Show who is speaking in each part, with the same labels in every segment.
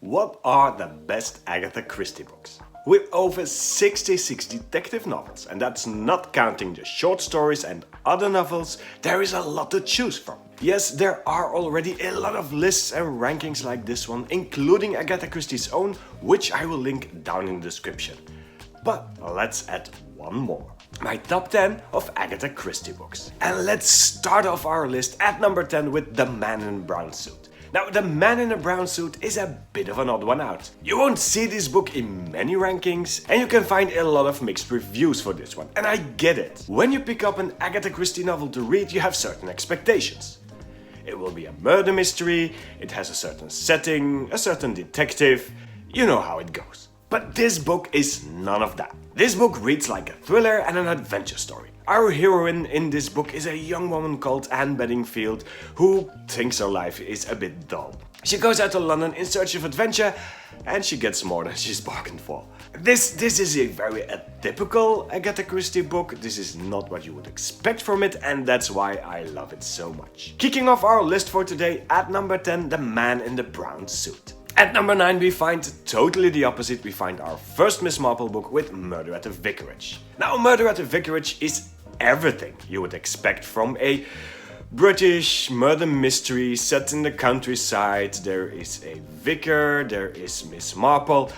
Speaker 1: What are the best Agatha Christie books? With over 66 detective novels, and that's not counting the short stories and other novels, there is a lot to choose from. Yes, there are already a lot of lists and rankings like this one, including Agatha Christie's own, which I will link down in the description. But let's add one more. My top 10 of Agatha Christie books. And let's start off our list at number 10 with The Man in the Brown Suit. Now, The Man in the Brown Suit is a bit of an odd one out. You won't see this book in many rankings, and you can find a lot of mixed reviews for this one, and I get it. When you pick up an Agatha Christie novel to read, you have certain expectations. It will be a murder mystery, it has a certain setting, a certain detective, you know how it goes. But this book is none of that. This book reads like a thriller and an adventure story. Our heroine in this book is a young woman called Anne Bedingfield who thinks her life is a bit dull. She goes out to London in search of adventure and she gets more than she's bargained for. This is a very atypical Agatha Christie book. This is not what you would expect from it, and that's why I love it so much. Kicking off our list for today, at number 10, The Man in the Brown Suit. At number 9 we find totally the opposite. We find our first Miss Marple book with Murder at the Vicarage. Now, Murder at the Vicarage is everything you would expect from a British murder mystery set in the countryside. There is a vicar, there is Miss Marple.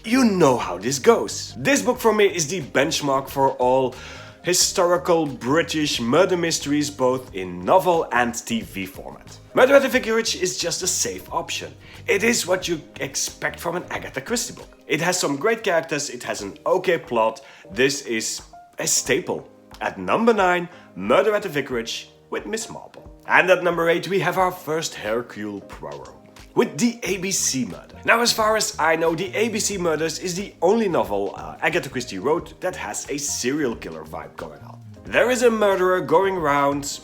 Speaker 1: You know how this goes. This book for me is the benchmark for all historical British murder mysteries, both in novel and TV format. Murder at the Vicarage is just a safe option. It is what you expect from an Agatha Christie book. It has some great characters, it has an okay plot. This is a staple. At number 9, Murder at the Vicarage with Miss Marple. And at number 8 we have our first Hercule Poirot with The ABC Murder. Now, as far as I know, The ABC Murders is the only novel Agatha Christie wrote that has a serial killer vibe going on. There is a murderer going around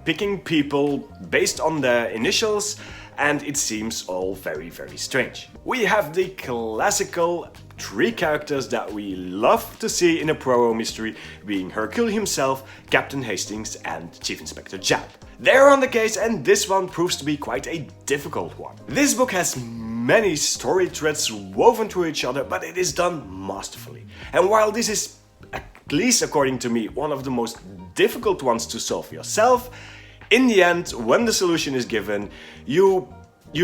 Speaker 1: picking people based on their initials, and it seems all very, very strange. We have the classical 3 characters that we love to see in a Poirot mystery, being Hercule himself, Captain Hastings, and Chief Inspector Japp. They're on the case, and this one proves to be quite a difficult one. This book has many story threads woven through each other, but it is done masterfully. And while this is, at least according to me, one of the most difficult ones to solve yourself, in the end, when the solution is given, you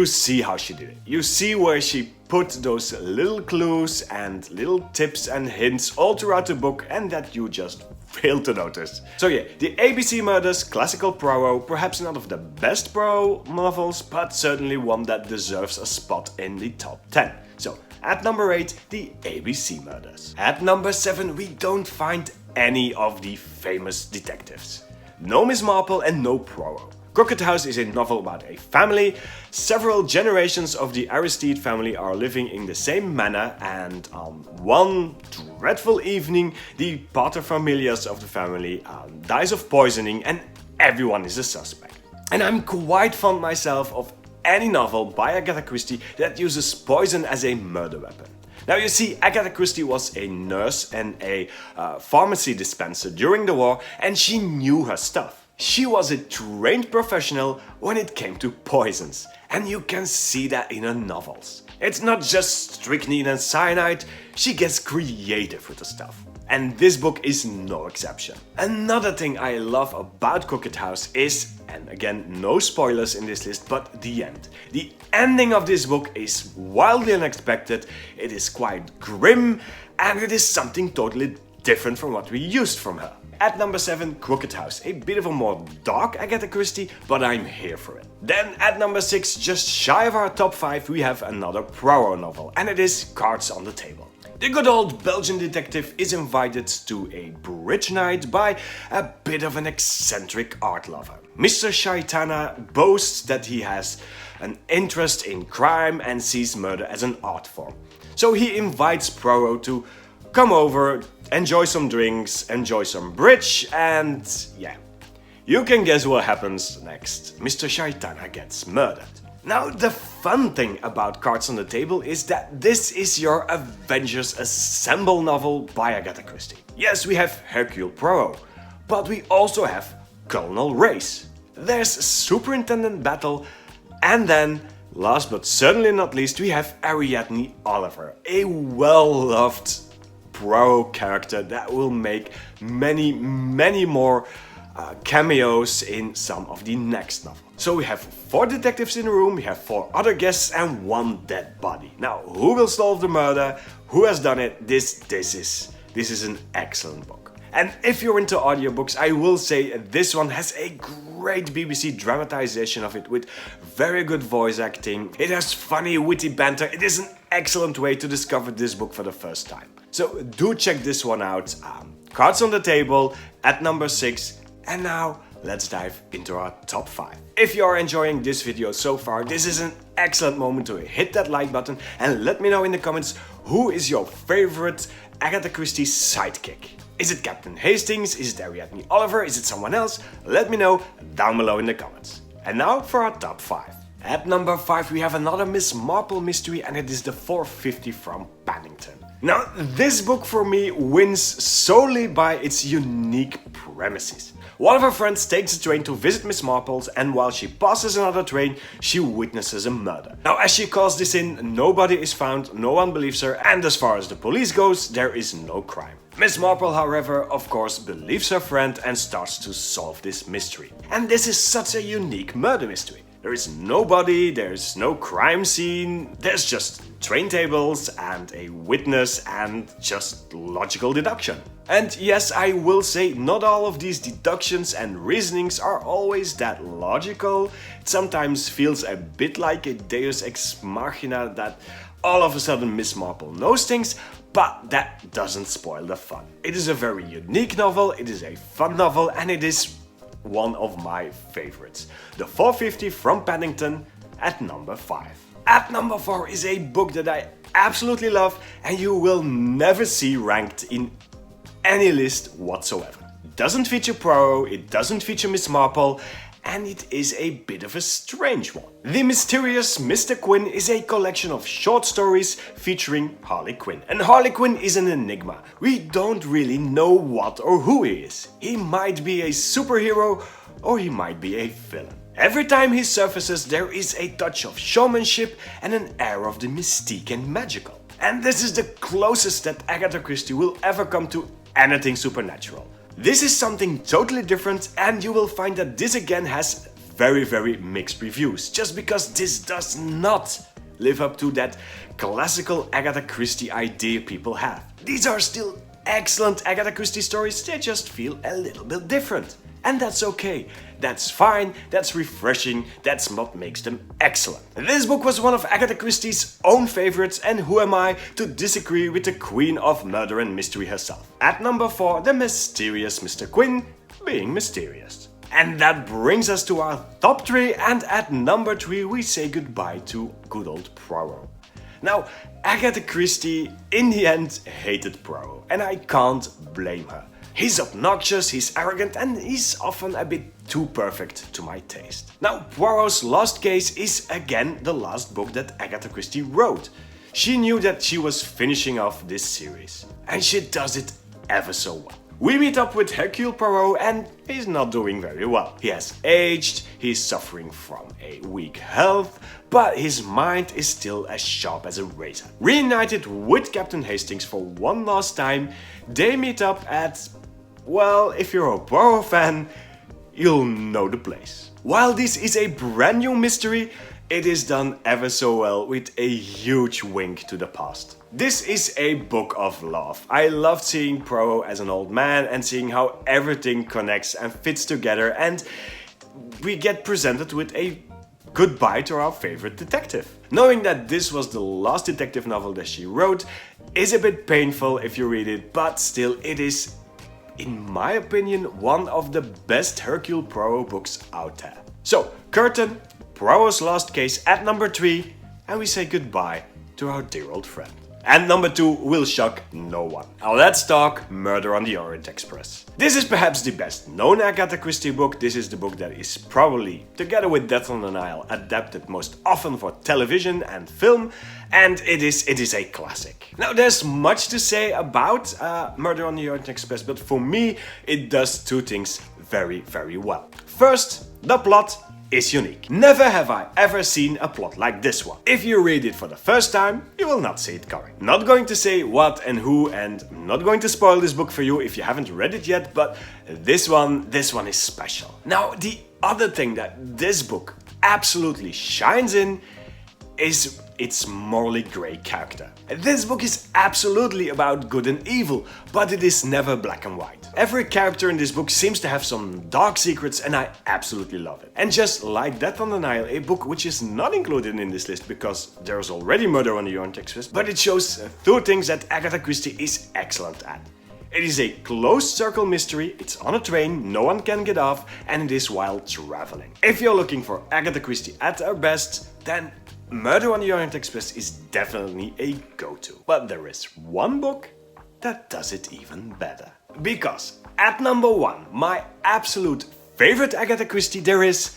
Speaker 1: see how she did it. You see where she put those little clues and little tips and hints all throughout the book, and that you just fail to notice. So yeah, The ABC Murders, classical Poirot, perhaps not of the best Poirot novels, but certainly one that deserves a spot in the top 10. So at number 8, The ABC Murders. At number 7 we don't find any of the famous detectives. No Miss Marple and no Poirot. Crockett House is a novel about a family. Several generations of the Aristide family are living in the same manor, and on one dreadful evening, the paterfamilias of the family dies of poisoning, and everyone is a suspect. And I'm quite fond myself of any novel by Agatha Christie that uses poison as a murder weapon. Now, you see, Agatha Christie was a nurse and a pharmacy dispenser during the war, and she knew her stuff. She was a trained professional when it came to poisons, and you can see that in her novels. It's not just strychnine and cyanide, she gets creative with the stuff. And this book is no exception. Another thing I love about Crockett House is, and again, no spoilers in this list, but the end. The ending of this book is wildly unexpected, it is quite grim, and it is something totally different from what we used from her. At number 7, Crockett House, a bit of a more dark Agatha Christie, but I'm here for it. Then at number 6, just shy of our top 5, we have another Poirot novel, and it is Cards on the Table. The good old Belgian detective is invited to a bridge night by a bit of an eccentric art lover. Mr. Shaitana boasts that he has an interest in crime and sees murder as an art form. So he invites Poirot to come over, enjoy some drinks, enjoy some bridge, and yeah, you can guess what happens next. Mr. Shaitana gets murdered. Now, the fun thing about Cards on the Table is that this is your Avengers Assemble novel by Agatha Christie. Yes, we have Hercule Poirot, but we also have Colonel Race. There's Superintendent Battle, and then last but certainly not least, we have Ariadne Oliver, a well-loved Poirot character that will make many more cameos in some of the next novels. So we have 4 detectives in the room, we have 4 other guests and 1 dead body. Now, who will solve the murder? Who has done it? This is an excellent book. And if you're into audiobooks, I will say this one has a great BBC dramatization of it with very good voice acting. It has funny, witty banter. It is an excellent way to discover this book for the first time. So do check this one out. Cards on the table at number 6. And now let's dive into our top 5. If you are enjoying this video so far, this is an excellent moment to hit that like button and let me know in the comments who is your favorite Agatha Christie sidekick. Is it Captain Hastings? Is it Ariadne Oliver? Is it someone else? Let me know down below in the comments. And now for our top 5. At number 5 we have another Miss Marple mystery and it is the 450 from Paddington. Now this book for me wins solely by its unique premises. One of her friends takes a train to visit Miss Marple's and while she passes another train, she witnesses a murder. Now as she calls this in, nobody is found, no one believes her and as far as the police goes, there is no crime. Miss Marple, however, of course, believes her friend and starts to solve this mystery. And this is such a unique murder mystery. There is no body, there's no crime scene, there's just train tables and a witness and just logical deduction. And yes, I will say not all of these deductions and reasonings are always that logical. It sometimes feels a bit like a deus ex machina that all of a sudden Miss Marple knows things, but that doesn't spoil the fun. It is a very unique novel, it is a fun novel and it is one of my favorites. The 450 from Paddington at number 5. At number 4 is a book that I absolutely love and you will never see ranked in any list whatsoever. It doesn't feature Poirot, it doesn't feature Miss Marple, and it is a bit of a strange one. The Mysterious Mr. Quin is a collection of short stories featuring Harley Quinn. And Harley Quinn is an enigma. We don't really know what or who he is. He might be a superhero or he might be a villain. Every time he surfaces there is a touch of showmanship and an air of the mystique and magical. And this is the closest that Agatha Christie will ever come to anything supernatural. This is something totally different and you will find that this again has very mixed reviews, just because this does not live up to that classical Agatha Christie idea people have. These are still excellent Agatha Christie stories, they just feel a little bit different. And that's okay, that's fine, that's refreshing, that's what makes them excellent. This book was one of Agatha Christie's own favorites and who am I to disagree with the queen of murder and mystery herself. At number 4, the Mysterious Mr. Quin being mysterious. And that brings us to our top 3 and at number 3 we say goodbye to good old Poirot. Now, Agatha Christie in the end hated Poirot and I can't blame her. He's obnoxious, he's arrogant and he's often a bit too perfect to my taste. Now, Poirot's Lost Case is again the last book that Agatha Christie wrote. She knew that she was finishing off this series and she does it ever so well. We meet up with Hercule Poirot and he's not doing very well. He has aged, he's suffering from a weak health, but his mind is still as sharp as a razor. Reunited with Captain Hastings for one last time, they meet up at, well, if you're a Poirot fan, you'll know the place. While this is a brand new mystery, it is done ever so well with a huge wink to the past. This is a book of love. I loved seeing Poirot as an old man and seeing how everything connects and fits together and we get presented with a goodbye to our favorite detective. Knowing that this was the last detective novel that she wrote is a bit painful if you read it, but still it is, in my opinion, one of the best Hercule Poirot books out there. So, curtain, Poirot's Lost Case at number 3, and we say goodbye to our dear old friend. And number 2 will shock no one. Now let's talk Murder on the Orient Express. This is perhaps the best known Agatha Christie book. This is the book that is probably, together with Death on the Nile, adapted most often for television and film, and it is a classic. Now there's much to say about Murder on the Orient Express, but for me it does two things very well. First, the plot. is unique. Never have I ever seen a plot like this one. If you read it for the first time, you will not see it coming. Not going to say what and who, and not going to spoil this book for you if you haven't read it yet, but this one is special. Now, the other thing that this book absolutely shines in is its morally grey character. This book is absolutely about good and evil, but it is never black and white. Every character in this book seems to have some dark secrets, and I absolutely love it. And just like Death on the Nile, a book which is not included in this list because there's already Murder on the Orient Express, but it shows two things that Agatha Christie is excellent at. It is a closed circle mystery, it's on a train, no one can get off, and it is while traveling. If you're looking for Agatha Christie at her best, then Murder on the Orient Express is definitely a go-to. But there is one book that does it even better. Because at number 1, my absolute favorite Agatha Christie, there is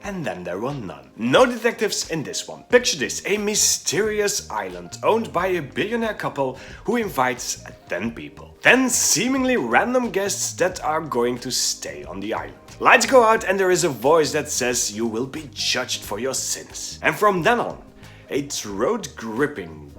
Speaker 1: And Then There Were None. No detectives in this one. Picture this, a mysterious island owned by a billionaire couple who invites 10 people. 10 seemingly random guests that are going to stay on the island. Lights go out and there is a voice that says you will be judged for your sins. And from then on, a throat-gripping,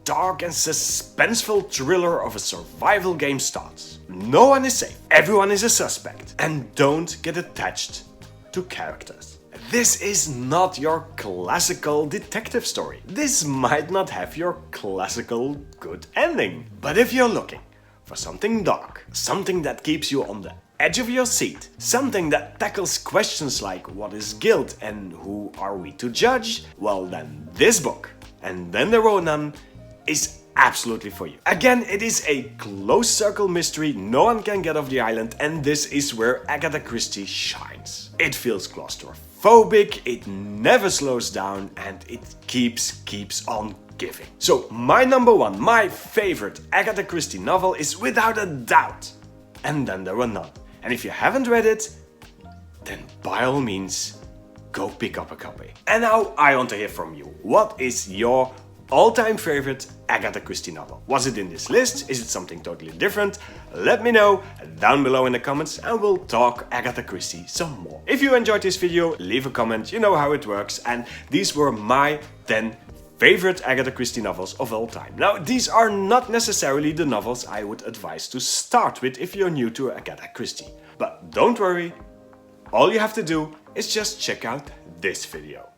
Speaker 1: dark and suspenseful thriller of a survival game starts. No one is safe, everyone is a suspect, and don't get attached to characters. This is not your classical detective story. This might not have your classical good ending. But if you're looking for something dark, something that keeps you on the edge of your seat, something that tackles questions like what is guilt and who are we to judge, well then this book, And Then There Were None, is absolutely for you. Again, it is a closed circle mystery, no one can get off the island, and this is where Agatha Christie shines. It feels claustrophobic, it never slows down, and it keeps on giving. So my number 1, my favorite Agatha Christie novel is without a doubt And Then There Were None. And if you haven't read it, then by all means, go pick up a copy. And now I want to hear from you. What is your all-time favorite Agatha Christie novel? Was it in this list? Is it something totally different? Let me know down below in the comments and we'll talk Agatha Christie some more. If you enjoyed this video, leave a comment, you know how it works. And these were my 10 favorite Agatha Christie novels of all time. Now, these are not necessarily the novels I would advise to start with if you're new to Agatha Christie. But don't worry, all you have to do is just check out this video.